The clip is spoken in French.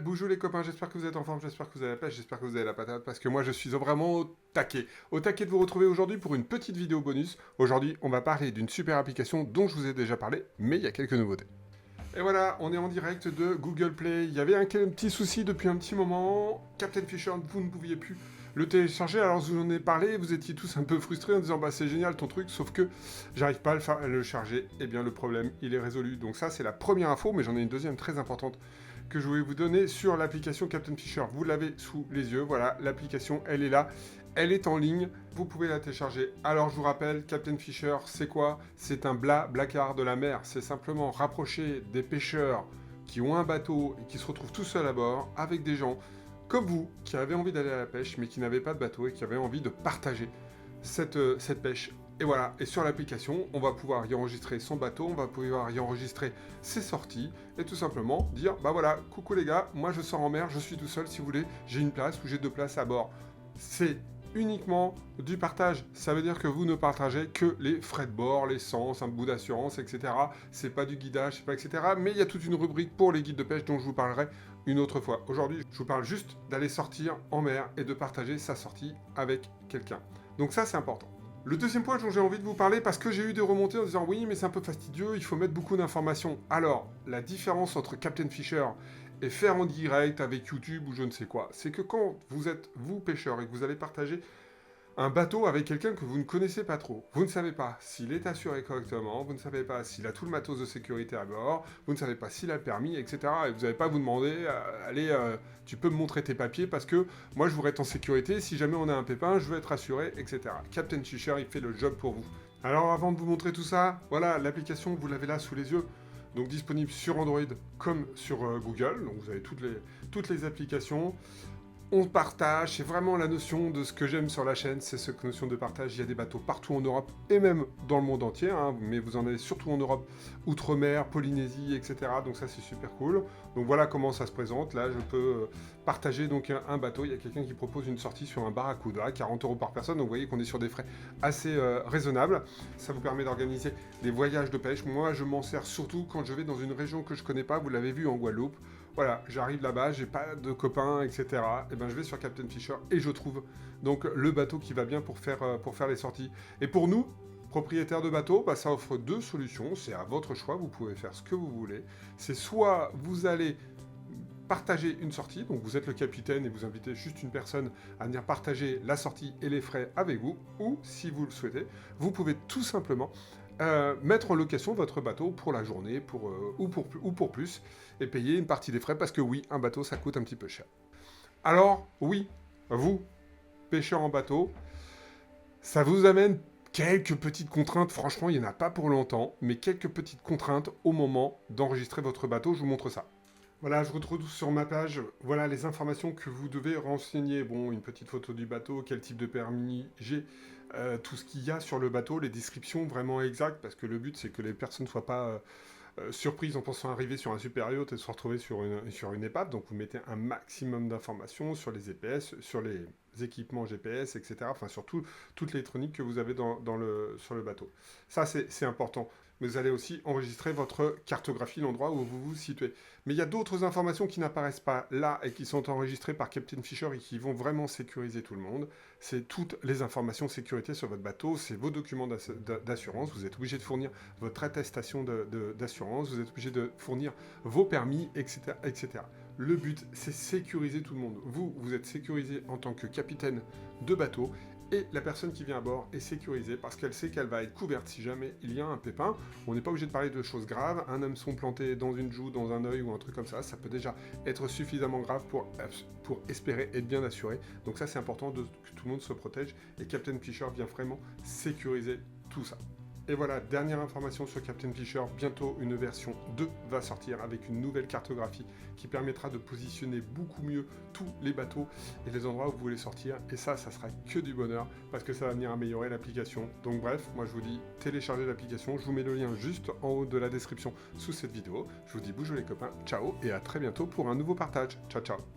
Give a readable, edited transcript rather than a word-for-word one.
Bonjour les copains, j'espère que vous êtes en forme, j'espère que vous avez la pêche, j'espère que vous avez la patate, parce que moi je suis vraiment au taquet. Au taquet de vous retrouver aujourd'hui pour une petite vidéo bonus. Aujourd'hui, on va parler d'une super application dont je vous ai déjà parlé, mais il y a quelques nouveautés. Et voilà, on est en direct de Google Play. Il y avait un petit souci depuis un petit moment. Captain Fisher, vous ne pouviez plus le télécharger. Alors je vous en ai parlé, vous étiez tous un peu frustrés en disant bah c'est génial ton truc, sauf que j'arrive pas à le charger. Eh bien le problème, il est résolu. Donc ça c'est la première info, mais j'en ai une deuxième très importante que je voulais vous donner sur l'application Captain Fisher. Vous l'avez sous les yeux, voilà, l'application elle est là. Elle est en ligne, vous pouvez la télécharger. Alors je vous rappelle, Captain Fisher, c'est quoi? C'est un blacard de la mer. C'est simplement rapprocher des pêcheurs qui ont un bateau et qui se retrouvent tout seuls à bord avec des gens comme vous qui avaient envie d'aller à la pêche mais qui n'avaient pas de bateau et qui avaient envie de partager cette pêche. Et voilà, et sur l'application, on va pouvoir y enregistrer son bateau, on va pouvoir y enregistrer ses sorties, et tout simplement dire, bah voilà, coucou les gars, moi je sors en mer, je suis tout seul, si vous voulez, j'ai une place ou j'ai deux places à bord. C'est uniquement du partage. Ça veut dire que vous ne partagez que les frais de bord, l'essence, un bout d'assurance, etc. C'est pas du guidage, c'est pas etc. Mais il y a toute une rubrique pour les guides de pêche dont je vous parlerai une autre fois. Aujourd'hui, je vous parle juste d'aller sortir en mer et de partager sa sortie avec quelqu'un. Donc ça, c'est important. Le deuxième point dont j'ai envie de vous parler, parce que j'ai eu des remontées en disant oui, mais c'est un peu fastidieux, il faut mettre beaucoup d'informations. Alors, la différence entre Captain Fisher et faire en direct avec YouTube ou je ne sais quoi, c'est que quand vous êtes, vous, pêcheur, et que vous allez partager un bateau avec quelqu'un que vous ne connaissez pas trop. Vous ne savez pas s'il est assuré correctement, vous ne savez pas s'il a tout le matos de sécurité à bord, vous ne savez pas s'il a le permis, etc. Et vous n'allez pas vous demander, allez, tu peux me montrer tes papiers parce que moi je voudrais être en sécurité, si jamais on a un pépin, je veux être assuré, etc. Captain Fisher, il fait le job pour vous. Alors avant de vous montrer tout ça, voilà, l'application, vous l'avez là sous les yeux. Donc disponible sur Android comme sur Google, donc vous avez toutes les applications. On partage, c'est vraiment la notion de ce que j'aime sur la chaîne, c'est cette notion de partage. Il y a des bateaux partout en Europe et même dans le monde entier, hein, mais vous en avez surtout en Europe, Outre-mer, Polynésie, etc. Donc ça c'est super cool. Donc voilà comment ça se présente. Là je peux partager donc un bateau. Il y a quelqu'un qui propose une sortie sur un Barracuda, 40 € par personne. Donc vous voyez qu'on est sur des frais assez raisonnables. Ça vous permet d'organiser des voyages de pêche. Moi je m'en sers surtout quand je vais dans une région que je connais pas. Vous l'avez vu en Guadeloupe. Voilà, j'arrive là-bas, j'ai pas de copains, etc. Et ben je vais sur Captain Fisher et je trouve donc le bateau qui va bien pour faire les sorties. Et pour nous, propriétaires de bateaux, bah, ça offre deux solutions. C'est à votre choix, vous pouvez faire ce que vous voulez. C'est soit vous allez partager une sortie, donc vous êtes le capitaine et vous invitez juste une personne à venir partager la sortie et les frais avec vous, ou si vous le souhaitez, vous pouvez tout simplement mettre en location votre bateau pour la journée ou pour plus et payer une partie des frais parce que oui, un bateau ça coûte un petit peu cher. Alors oui, vous, pêcheur en bateau, ça vous amène quelques petites contraintes, franchement il n'y en a pas pour longtemps, mais quelques petites contraintes au moment d'enregistrer votre bateau, je vous montre ça. Voilà, je retrouve sur ma page, voilà les informations que vous devez renseigner. Bon, une petite photo du bateau, quel type de permis j'ai, tout ce qu'il y a sur le bateau, les descriptions vraiment exactes, parce que le but c'est que les personnes ne soient pas surprises en pensant arriver sur un super yacht et se retrouver sur une épave. Donc vous mettez un maximum d'informations sur les GPS, sur les équipements GPS, etc. Enfin sur toute l'électronique que vous avez sur le bateau. Ça c'est important. Mais vous allez aussi enregistrer votre cartographie, l'endroit où vous vous situez. Mais il y a d'autres informations qui n'apparaissent pas là et qui sont enregistrées par Captain Fisher et qui vont vraiment sécuriser tout le monde. C'est toutes les informations sécurité sur votre bateau, c'est vos documents d'assurance. Vous êtes obligé de fournir votre attestation d'assurance, vous êtes obligé de fournir vos permis, etc. etc. Le but, c'est sécuriser tout le monde. Vous êtes sécurisé en tant que capitaine de bateau et la personne qui vient à bord est sécurisée parce qu'elle sait qu'elle va être couverte si jamais il y a un pépin. On n'est pas obligé de parler de choses graves. Un hameçon planté dans une joue, dans un œil ou un truc comme ça peut déjà être suffisamment grave pour espérer être bien assuré. Donc ça, c'est important que tout le monde se protège et Captain Fisher vient vraiment sécuriser tout ça. Et voilà, dernière information sur Captain Fisher, bientôt une version 2 va sortir avec une nouvelle cartographie qui permettra de positionner beaucoup mieux tous les bateaux et les endroits où vous voulez sortir. Et ça sera que du bonheur parce que ça va venir améliorer l'application. Donc bref, moi je vous dis téléchargez l'application, je vous mets le lien juste en haut de la description sous cette vidéo. Je vous dis bonjour les copains, ciao et à très bientôt pour un nouveau partage. Ciao ciao.